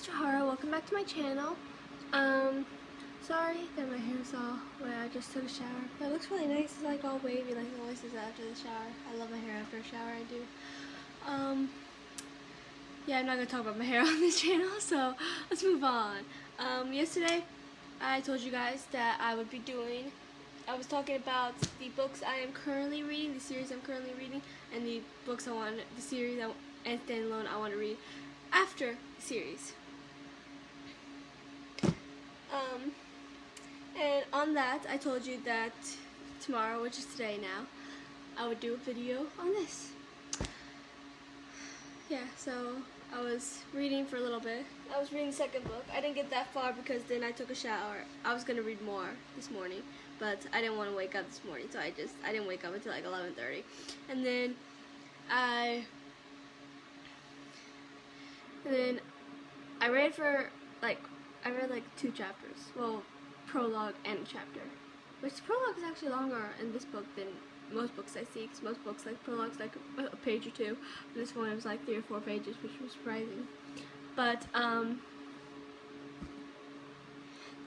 Chihara. Welcome back to my channel. Sorry that my hair is all wet. I just took a shower. But it looks really nice. It's like all wavy like it always is after the shower. I love my hair after a shower, I do. Yeah, I'm not going to talk about my hair on this channel, so let's move on. Yesterday, I told you guys that I was talking about the books I am currently reading, the series I'm currently reading, and the series and standalone I want to read after the series. And on that, I told you that tomorrow, which is today now, I would do a video on this. Yeah, so I was reading for a little bit. I was reading the second book. I didn't get that far because then I took a shower. I was going to read more this morning, but I didn't want to wake up this morning, so I didn't wake up until like 11:30. And then I read I read like 2 chapters. Well, prologue and a chapter. Which the prologue is actually longer in this book than most books I see, because most books, like, prologue's like a page or 2. This one was like 3 or 4 pages, which was surprising. But, then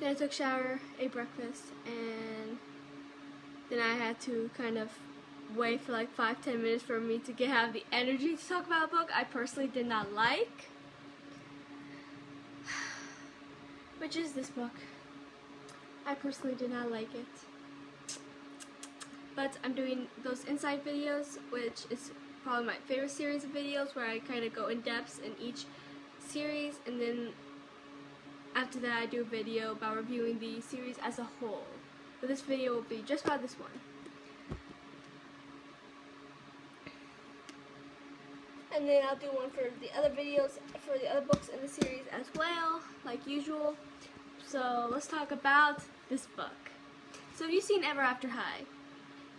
I took a shower, ate breakfast, and then I had to kind of wait for like 5-10 minutes for me to have the energy to talk about a book I personally did not like, which is this book. I personally did not like it. But I'm doing those insight videos, which is probably my favorite series of videos, where I kind of go in depth in each series, and then after that I do a video about reviewing the series as a whole. But this video will be just about this one. And then I'll do one for the other videos, for the other books in the series as well, like usual. So let's talk about this book. So if you've seen Ever After High,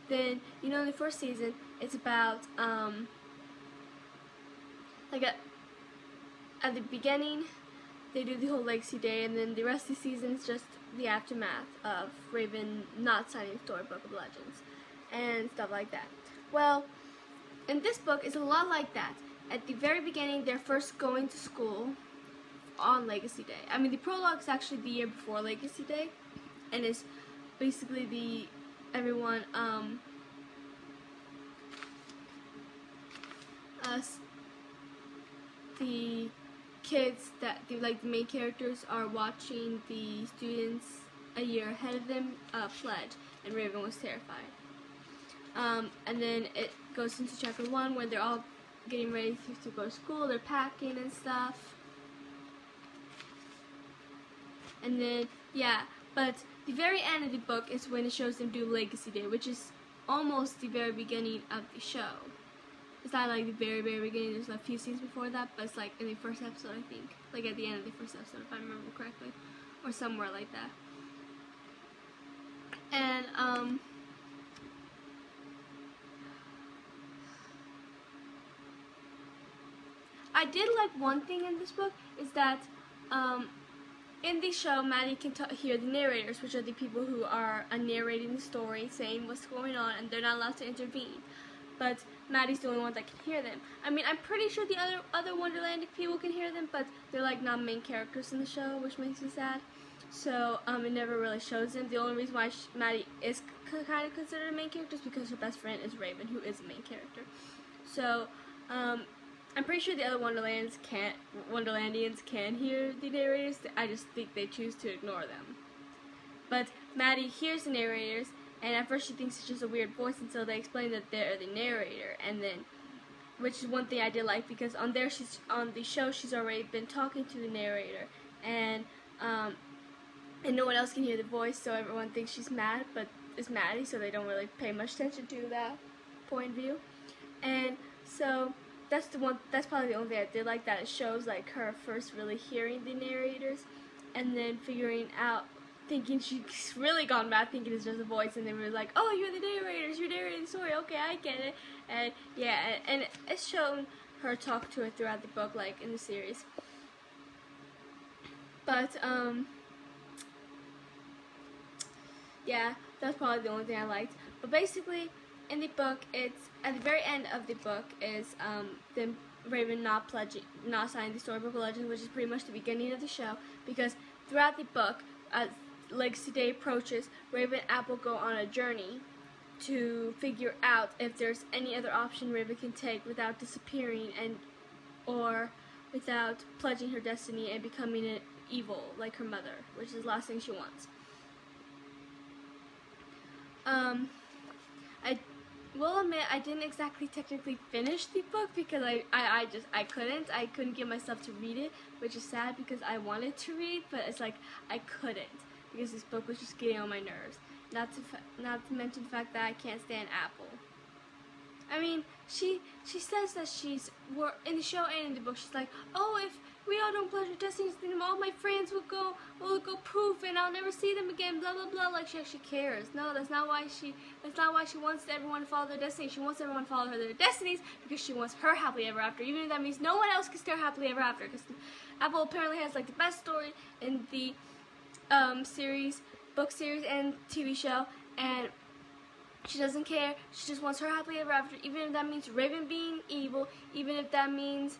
then you know in the first season it's about at the beginning they do the whole Legacy Day, and then the rest of the season is just the aftermath of Raven not signing Storybook of Legends and stuff like that. Well, in this book it's a lot like that. At the very beginning, they're first going to school on Legacy Day. I mean, the prologue is actually the year before Legacy Day, and it's basically the kids that the main characters are watching the students a year ahead of them pledge, and Raven was terrified. And then it goes into chapter 1 where they're all getting ready to go to school. They're packing and stuff. And then, yeah, but the very end of the book is when it shows them do Legacy Day, which is almost the very beginning of the show. It's not like the very, very beginning. There's a few scenes before that, but it's like in the first episode, I think. Like at the end of the first episode, if I remember correctly. Or somewhere like that. And, I did like one thing in this book is that, in the show, Maddie can hear the narrators, which are the people who are narrating the story, saying what's going on, and they're not allowed to intervene. But Maddie's the only one that can hear them. I mean, I'm pretty sure the other Wonderlandic people can hear them, but they're like not main characters in the show, which makes me sad. So it never really shows them. The only reason why Maddie is kind of considered a main character is because her best friend is Raven, who is a main character. So I'm pretty sure the other Wonderlandians can hear the narrators. I just think they choose to ignore them. But Maddie hears the narrators, and at first she thinks it's just a weird voice until they explain that they're the narrator. And then, which is one thing I did like, because on the show she's already been talking to the narrator, and no one else can hear the voice, so everyone thinks she's mad, but it's Maddie, so they don't really pay much attention to that point of view. And so that's probably the only thing I did like, that it shows like her first really hearing the narrators, and then figuring out, thinking she's really gone mad, thinking it's just a voice, and then we're like, oh, you're the narrators, you're narrating the story, okay, I get it. And yeah, and it's shown her talk to her throughout the book, like in the series. But yeah, that's probably the only thing I liked. But basically, in the book, it's at the very end of the book is them Raven not signing the Storybook of Legends, which is pretty much the beginning of the show, because throughout the book, as Legacy Day approaches, Raven and Apple go on a journey to figure out if there's any other option Raven can take without disappearing or without pledging her destiny and becoming an evil like her mother, which is the last thing she wants. I will admit I didn't exactly technically finish the book because I couldn't get myself to read it, which is sad because I wanted to read, but it's like I couldn't because this book was just getting on my nerves. Not to mention the fact that I can't stand Apple. I mean, she says that in the show and in the book. She's like, oh, if we all don't pledge our destinies, then all my friends will go poof, and I'll never see them again. Blah blah blah. Like she actually cares. No, that's not why she wants everyone to follow their destiny. She wants everyone to follow their destinies because she wants her happily ever after. Even if that means no one else can stay happily ever after. Because Apple apparently has like the best story in the book series and TV show, and she doesn't care. She just wants her happily ever after, even if that means Raven being evil, even if that means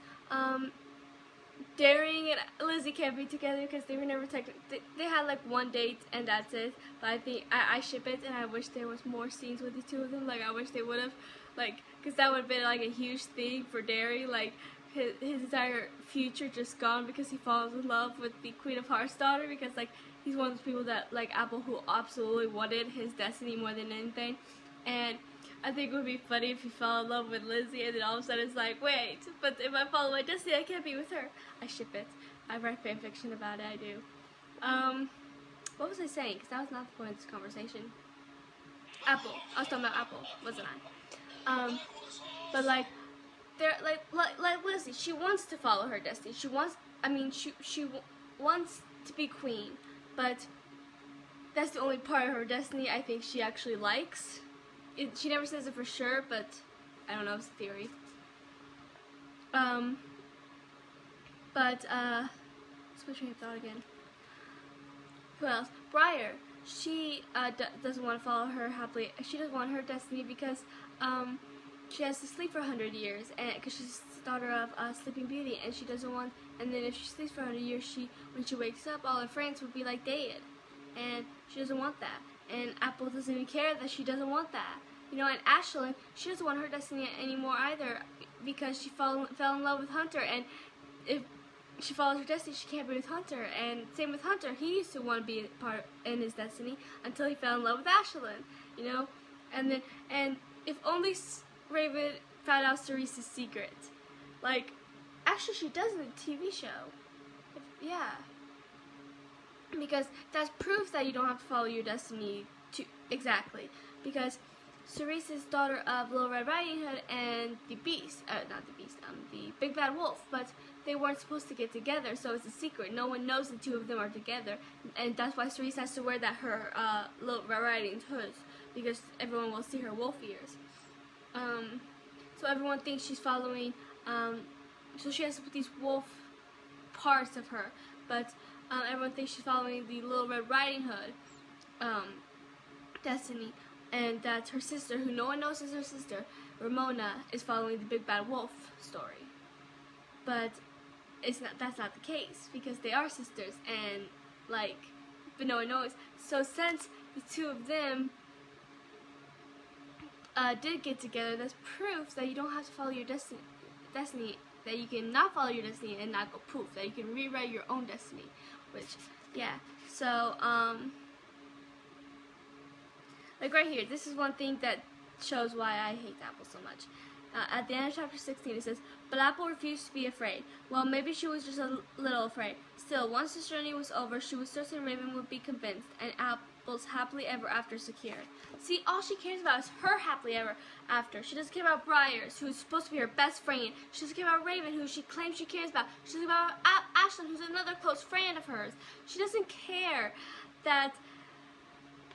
Daring and Lizzie can't be together because they were never they had like one date and that's it. But I think I ship it, and I wish there was more scenes with the two of them. Like I wish they would have, like, because that would have been like a huge thing for Daring, like his entire future just gone because he falls in love with the Queen of Hearts daughter, because like he's one of those people that like Apple who absolutely wanted his destiny more than anything. And I think it would be funny if he fell in love with Lizzie and then all of a sudden it's like, wait, but if I follow my destiny, I can't be with her. I ship it. I write fanfiction about it, I do. What was I saying? Because that was not the point of this conversation. Apple. I was talking about Apple, wasn't I? But like, they're like Lizzie, she wants to follow her destiny. She wants to be queen, but that's the only part of her destiny I think she actually likes. She never says it for sure, but I don't know, it's a theory. What's my train of thought again? Who else? Briar. She doesn't want to follow her happily. She doesn't want her destiny because she has to sleep for 100 years, and because she's the daughter of Sleeping Beauty, and she doesn't want. And then if she sleeps for 100 years, when she wakes up, all her friends would be like dead, and she doesn't want that. And Apple doesn't even care that she doesn't want that. You know, and Ashlyn, she doesn't want her destiny anymore either because she fell in love with Hunter, and if she follows her destiny, she can't be with Hunter. And same with Hunter, he used to want to be in his destiny until he fell in love with Ashlyn, you know? And if only Raven found out Cerise's secret. Like, actually she does in the TV show. Yeah. Because that's proof that you don't have to follow your destiny exactly. Because Cerise is daughter of Little Red Riding Hood and the Beast, the Big Bad Wolf, but they weren't supposed to get together, so it's a secret. No one knows the two of them are together, and that's why Cerise has to wear her Little Red Riding Hood, because everyone will see her wolf ears. So everyone thinks she's following, so she has to put these wolf parts of her, but everyone thinks she's following the Little Red Riding Hood destiny, and that her sister, who no one knows is her sister, Ramona, is following the Big Bad Wolf story. But that's not the case, because they are sisters, and but no one knows. So since the two of them did get together, that's proof that you don't have to follow your destiny, that you can not follow your destiny and not go poof, that you can rewrite your own destiny, which, yeah, so, like right here, this is one thing that shows why I hate Apple so much. At the end of chapter 16 it says, but Apple refused to be afraid. Well, maybe she was just a little afraid. Still, once this journey was over, she was certain Raven would be convinced, and Apple's happily ever after secured. See, all she cares about is her happily ever after. She doesn't care about Briars, who's supposed to be her best friend. She doesn't care about Raven, who she claims she cares about. She doesn't care about Ashlyn, who's another close friend of hers. She doesn't care that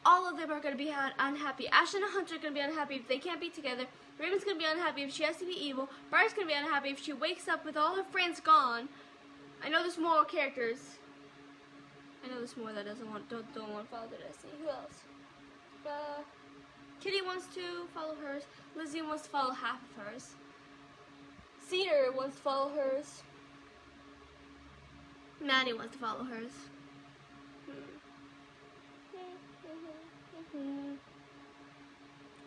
all of them are going to be unhappy. Ashlyn and Hunter are going to be unhappy if they can't be together. Raven's going to be unhappy if she has to be evil. Briar's going to be unhappy if she wakes up with all her friends gone. I know there's more characters. I know there's more that don't want to follow their destiny. Who else? Kitty wants to follow hers. Lizzie wants to follow half of hers. Cedar wants to follow hers. Maddie wants to follow hers.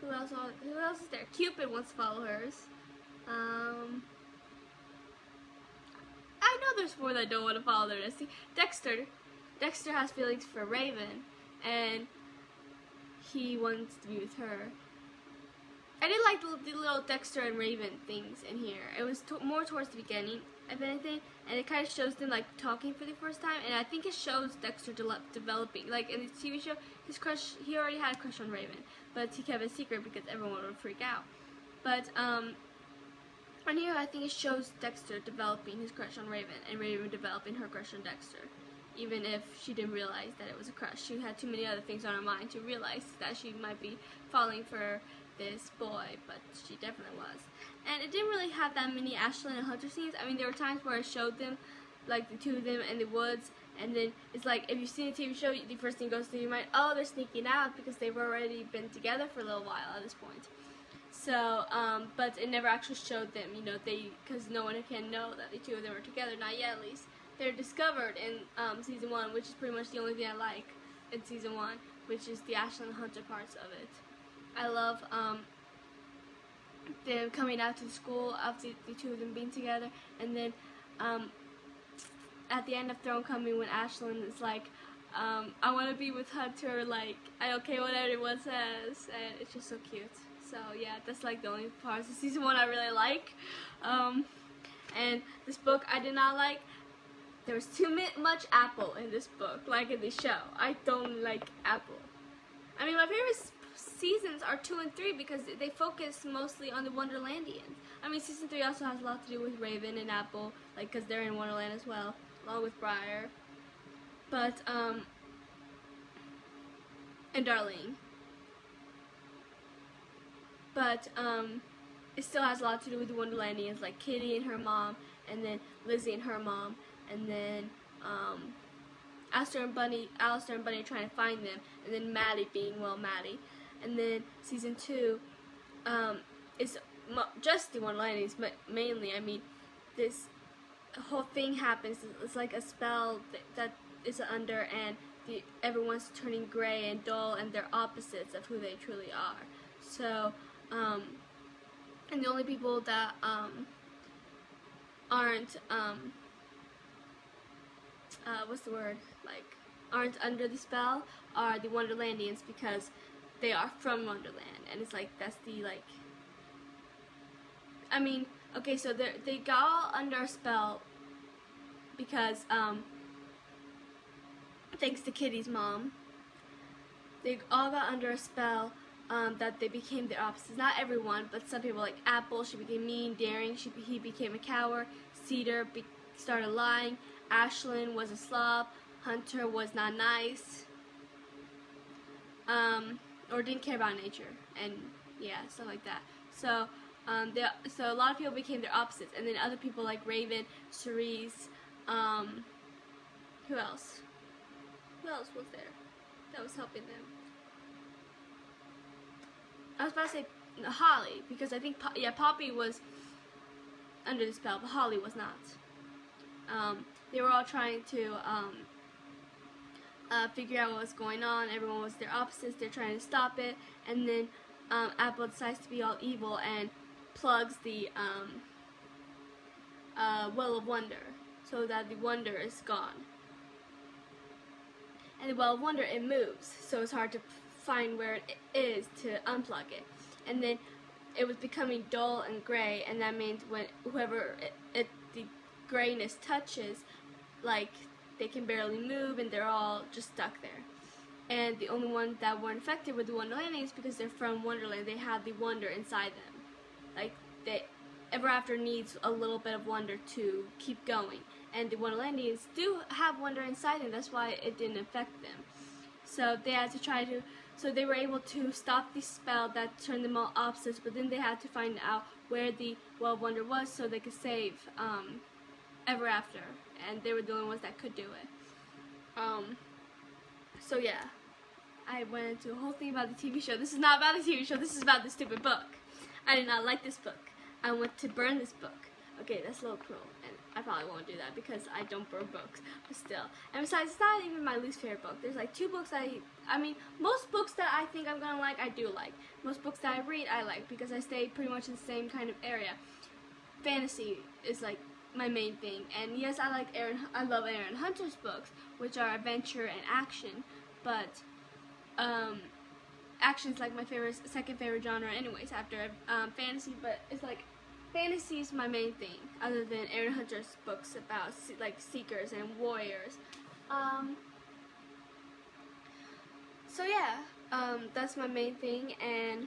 Who else is there? Cupid wants to follow hers. I know there's more that don't want to follow their destiny. Dexter has feelings for Raven, and he wants to be with her. I did like the little Dexter and Raven things in here. It was more towards the beginning, if anything, and it kind of shows them like talking for the first time, and I think it shows Dexter developing. Like in the TV show, his crush, he already had a crush on Raven, but he kept it a secret because everyone would freak out. But on here, I think it shows Dexter developing his crush on Raven, and Raven developing her crush on Dexter. Even if she didn't realize that it was a crush, she had too many other things on her mind to realize that she might be falling for this boy, but she definitely was. And it didn't really have that many Ashlyn and Hunter scenes. I mean, there were times where it showed them, like the two of them in the woods, and then it's like, if you've seen a TV show, the first thing goes through your mind, oh, they're sneaking out because they've already been together for a little while at this point. So, but it never actually showed them, you know, because no one can know that the two of them are together, not yet at least. They're discovered in season 1, which is pretty much the only thing I like in season 1, which is the Ashlyn and Hunter parts of it. I love them coming out to school after the two of them being together, and then at the end of Throne Coming, when Ashlyn is like, I want to be with Hunter, like, I don't care what anyone says, and it's just so cute. So yeah, that's like the only parts of season 1 I really like. And this book I did not like. There was too much Apple in this book, like in the show. I don't like Apple. I mean, my favorite seasons are 2 and 3 because they focus mostly on the Wonderlandians. I mean, season 3 also has a lot to do with Raven and Apple, like, because they're in Wonderland as well, along with Briar. But, and Darlene. But, it still has a lot to do with the Wonderlandians, like Kitty and her mom, and then Lizzie and her mom, and then, Alistair and Bunny trying to find them, and then Maddie being, well, Maddie. And then season 2 is just the Wonderlandians, but mainly, I mean, this whole thing happens. It's like a spell that is under, and everyone's turning gray and dull, and they're opposites of who they truly are. So, and the only people that aren't what's the word? Like, aren't under the spell are the Wonderlandians, because they are from Wonderland, and it's like, that's the, like, I mean, okay, so they got all under a spell because, thanks to Kitty's mom, they all got under a spell, that they became the opposites. Not everyone, but some people, like Apple, she became mean, daring, he became a coward, Cedar started lying, Ashlyn was a slob, Hunter was not nice, or didn't care about nature, and yeah, stuff like that. So, so a lot of people became their opposites, and then other people like Raven, Cerise, who else? Who else was there that was helping them? I was about to say Holly, because I think, Poppy was under the spell, but Holly was not. They were all trying to figure out what was going on. Everyone was their opposites. They're trying to stop it, and then Apple decides to be all evil and plugs the Well of Wonder, so that the wonder is gone. And the Well of Wonder, it moves, so it's hard to find where it is to unplug it. And then it was becoming dull and gray, and that means when whoever the grayness touches, like, they can barely move, and they're all just stuck there. And the only ones that weren't affected were the Wonderlandians, because they're from Wonderland. They have the wonder inside them. Like, Ever After needs a little bit of wonder to keep going. And the Wonderlandians do have wonder inside them. That's why it didn't affect them. So they had to try to... So they were able to stop the spell that turned them all opposites, but then they had to find out where the Well of Wonder was so they could save Ever After. And they were the only ones that could do it. So yeah, I went into a whole thing about the TV show. This is not about the TV show, this is about the stupid book. I did not like this book. I want to burn this book. Okay, that's a little cruel, and I probably won't do that because I don't burn books, but still. And besides, it's not even my least favorite book. There's like 2 books I mean, most books that I think I'm gonna like, I do like. Most books that I read, I like, because I stay pretty much in the same kind of area. Fantasy is like my main thing, and yes, I love Aaron Hunter's books, which are adventure and action, but action is like my second favorite genre anyways after fantasy, but it's like fantasy is my main thing other than Aaron Hunter's books about like seekers and warriors. So yeah, that's my main thing, and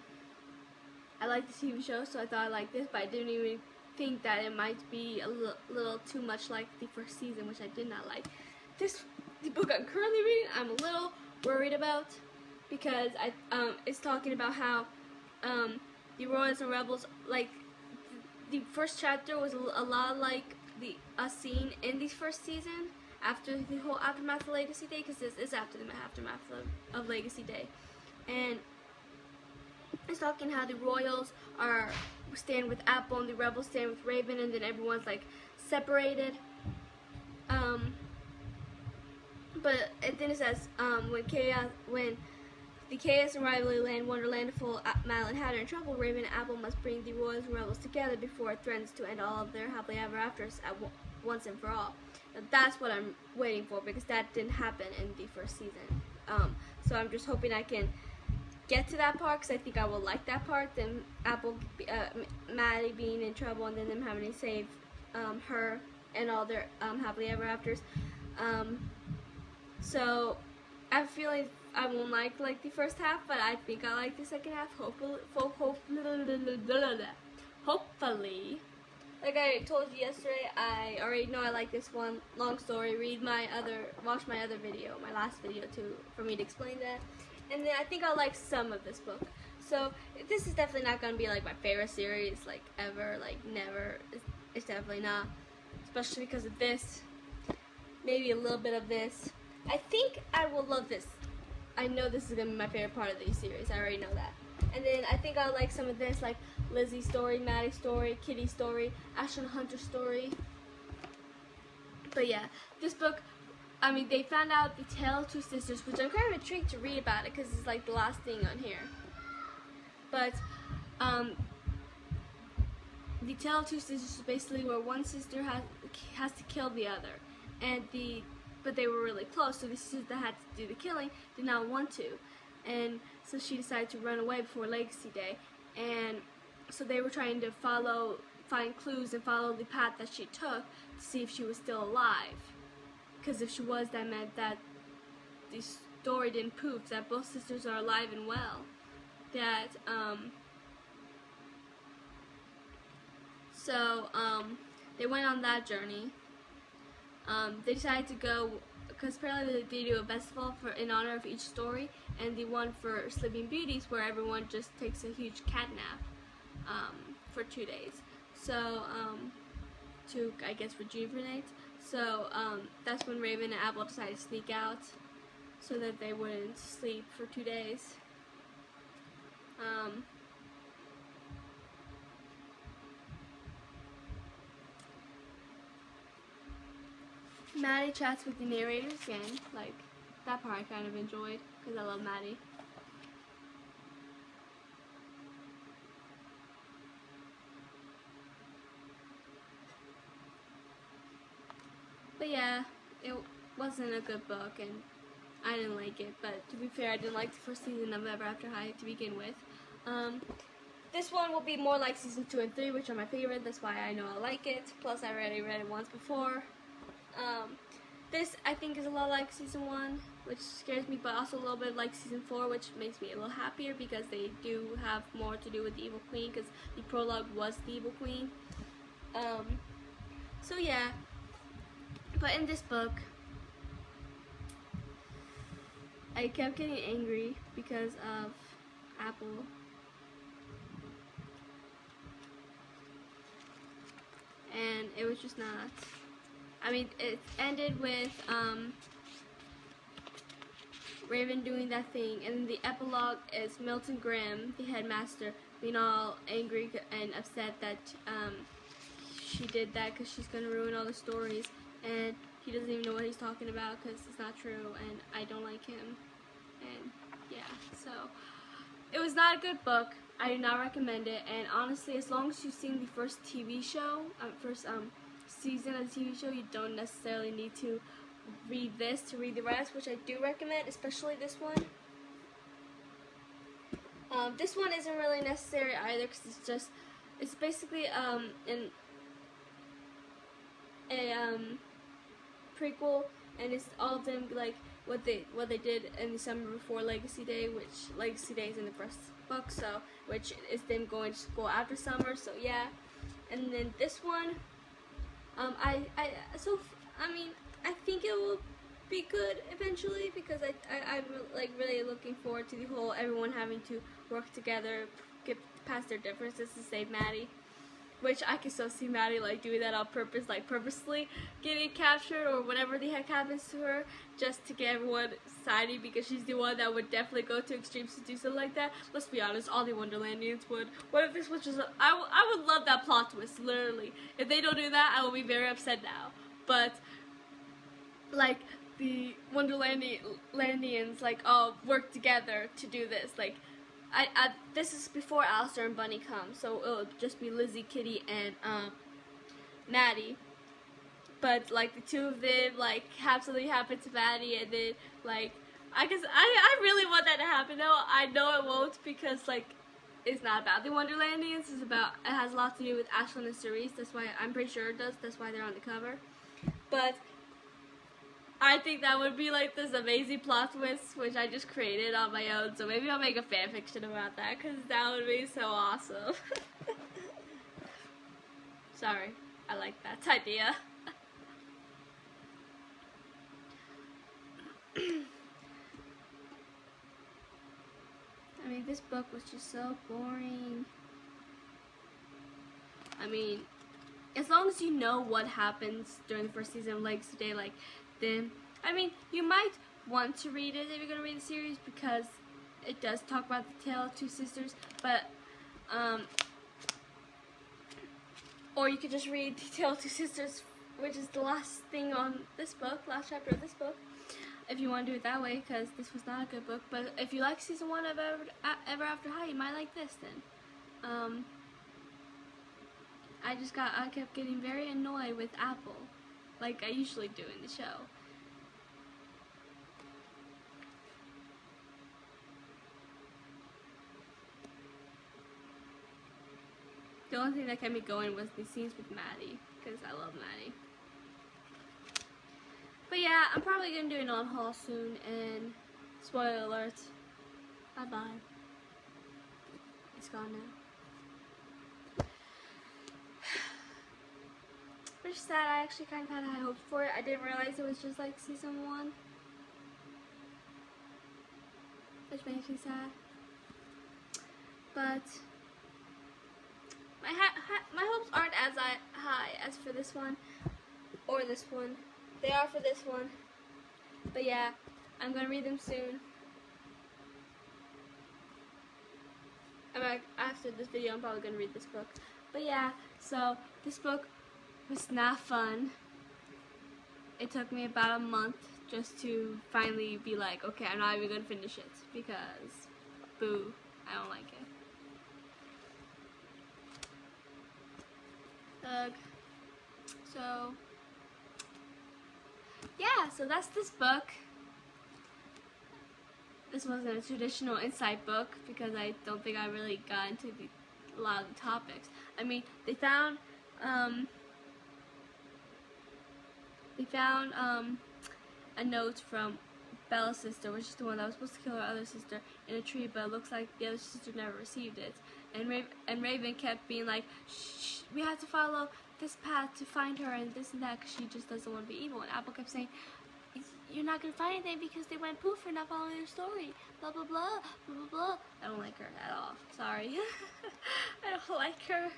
I like the TV show, so I thought I liked this, but I didn't even think that it might be a little too much like the first season, which I did not like. The book I'm currently reading, I'm a little worried about, because it's talking about how the Royals and Rebels, like the first chapter was a lot like a scene in the first season after the whole aftermath of Legacy Day, because this is after the aftermath of Legacy Day, and it's talking how the Royals stand with Apple and the Rebels stand with Raven, and then everyone's like separated. But then it says when the chaos and rivalry land Wonderland full Mad Hatter in trouble, Raven and Apple must bring the Royals and Rebels together before it threatens to end all of their happily ever afters at once and for all. Now, that's what I'm waiting for, because that didn't happen in the first season. So I'm just hoping I can get to that part, because I think I will like that part. Then Maddie being in trouble, and then them having to save her and all their happily ever afters. So I have a feeling I won't like the first half, but I think I like the second half. Hopefully. Like I told you yesterday, I already know I like this one. Long story. Watch my other video, my last video too, for me to explain that. And then I think I'll like some of this book. So this is definitely not gonna be like my favorite series, like ever, like never. It's definitely not, especially because of this. Maybe a little bit of this. I think I will love this. I know this is gonna be my favorite part of the series. I already know that. And then I think I'll like some of this, like Lizzie's story, Maddie's story, Kitty's story, Ashton Hunter's story. But yeah, this book, I mean, they found out the Tale of Two Sisters, which I'm kind of intrigued to read about it, because it's like the last thing on here. But the Tale of Two Sisters is basically where one sister has to kill the other, but they were really close, so the sister that had to do the killing did not want to, and so she decided to run away before Legacy Day, and so they were trying to find clues and follow the path that she took to see if she was still alive, because if she was, that meant that the story didn't prove that both sisters are alive and well. They went on that journey. They decided to go, because apparently they do a festival in honor of each story, and the one for Sleeping Beauties, where everyone just takes a huge cat nap for 2 days. So, to, I guess, rejuvenate. So, that's when Raven and Apple decided to sneak out so that they wouldn't sleep for 2 days. Maddie chats with the narrators again. Like, that part I kind of enjoyed, because I love Maddie. But yeah, it wasn't a good book, and I didn't like it. But to be fair, I didn't like the first season of Ever After High to begin with. This one will be more like season 2 and 3, which are my favorite. That's why I know I like it. Plus, I already read it once before. This, I think, is a lot like season 1, which scares me, but also a little bit like season 4, which makes me a little happier, because they do have more to do with the Evil Queen, because the prologue was the Evil Queen. So yeah, but in this book, I kept getting angry because of Apple. And it was just not. I mean, it ended with Raven doing that thing, and then the epilogue is Milton Grimm, the headmaster, being all angry and upset that she did that because she's gonna ruin all the stories, and he doesn't even know what he's talking about because it's not true, and I don't like him. And yeah, so it was not a good book. I do not recommend it. And honestly, as long as you've seen the first TV show, first season of the TV show, you don't necessarily need to read this to read the rest, which I do recommend, especially this one. This one isn't really necessary either because it's basically a prequel, and it's all of them like what they did in the summer before Legacy Day, which Legacy Day is in the first book, so which is them going to school after summer. So yeah, and then this one, I think it will be good eventually because I'm like really looking forward to the whole everyone having to work together, get past their differences to save Maddie. Which I can still see Maddie like doing that on purpose, like purposely getting captured or whatever the heck happens to her, just to get everyone siding because she's the one that would definitely go to extremes to do something like that. Let's be honest, all the Wonderlandians would. What if this was just I would love that plot twist, literally. If they don't do that, I will be very upset now. But like the Wonderlandians like all work together to do this, like. This is before Alistair and Bunny come, so it'll just be Lizzie, Kitty, and Maddie. But like the two of them like have something happen to Maddie, and then like I really want that to happen. No, I know it won't because like it's not about the Wonderlandians. It has a lot to do with Ashlyn and Cerise. That's why I'm pretty sure it does. That's why they're on the cover. But I think that would be like this amazing plot twist, which I just created on my own. So maybe I'll make a fan fiction about that, because that would be so awesome. Sorry, I like that idea. I mean, this book was just so boring. I mean, as long as you know what happens during the first season of Legacy Day, like, then, I mean, you might want to read it if you're going to read the series because it does talk about the tale of two sisters, but, or you could just read the tale of two sisters, which is the last thing on this book, last chapter of this book, if you want to do it that way, because this was not a good book. But if you like season 1 of Ever After High, you might like this then. I kept getting very annoyed with Apple, like I usually do in the show. The only thing that kept me going was the scenes with Maddie, because I love Maddie. But yeah, I'm probably going to do an on-haul soon, and spoiler alert, bye-bye. It's gone now. Which is sad. I actually kind of had high hopes for it. I didn't realize it was just like season 1. Which makes me sad. But my hopes aren't as high as for this one or this one. They are for this one. But yeah, I'm going to read them soon. After this video, I'm probably going to read this book. But yeah, so this book was not fun. It took me about a month just to finally be like, okay, I'm not even going to finish it because, boo, I don't like it. Ugh. So, yeah, so that's this book. This wasn't a traditional insight book because I don't think I really got into a lot of the topics. I mean, they found a note from Bella's sister, which is the one that was supposed to kill her other sister, in a tree, but it looks like the other sister never received it. And Raven kept being like, shh, we have to follow this path to find her and this and that because she just doesn't want to be evil. And Apple kept saying, you're not going to find anything because they went poof for not following their story. Blah, blah, blah, blah, blah, blah. I don't like her at all. Sorry. I don't like her.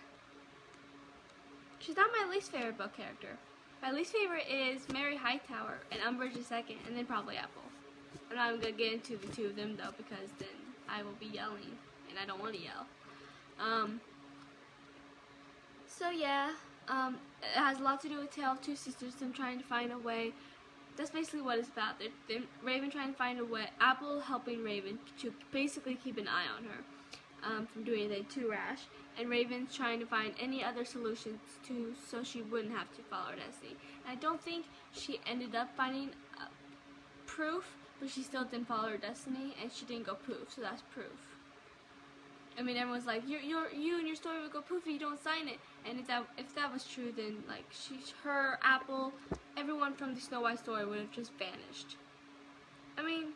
She's not my least favorite book character. My least favorite is Mary Hightower and Umbridge is second, and then probably Apple. I'm not even going to get into the two of them, though, because then I will be yelling, and I don't want to yell. So, yeah. It has a lot to do with Tale of Two Sisters, them trying to find a way. That's basically what it's about. Raven trying to find a way, Apple helping Raven to basically keep an eye on her from doing anything too rash, and Raven's trying to find any other solutions so she wouldn't have to follow her destiny. And I don't think she ended up finding proof, but she still didn't follow her destiny, and she didn't go poof, so that's proof. I mean, everyone's like, you and your story would go poof if you don't sign it. And if that was true, then like her, Apple, everyone from the Snow White story would have just vanished. I mean,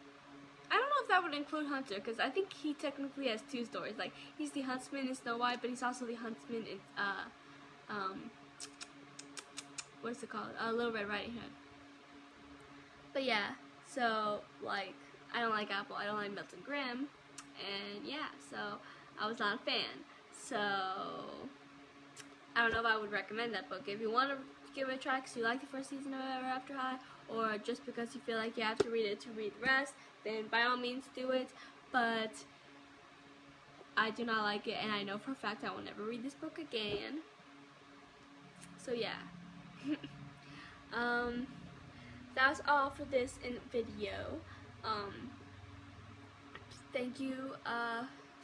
I don't know if that would include Hunter, because I think he technically has two stories. Like, he's the huntsman in Snow White, but he's also the huntsman in what's it called? Little Red Riding Hood. But yeah, so like, I don't like Apple, I don't like Milton Grimm, and yeah, so I was not a fan. So I don't know if I would recommend that book. If you want to give it a try because you like the first season of Ever After High, or just because you feel like you have to read it to read the rest, then by all means do it. But I do not like it, and I know for a fact I will never read this book again. So yeah. That was all for this video. Thank you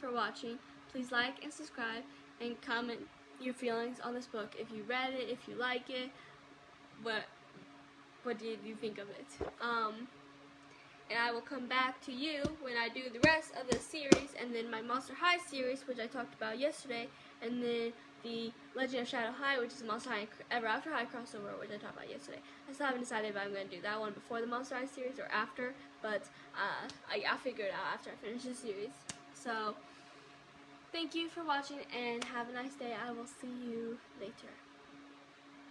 for watching. Please like and subscribe and comment your feelings on this book. If you read it, if you like it, what did you think of it? And I will come back to you when I do the rest of the series, and then my Monster High series, which I talked about yesterday, and then the Legend of Shadow High, which is a Monster High Ever After High crossover, which I talked about yesterday. I still haven't decided if I'm going to do that one before the Monster High series or after, but I'll figure it out after I finish the series. So, thank you for watching, and have a nice day. I will see you later.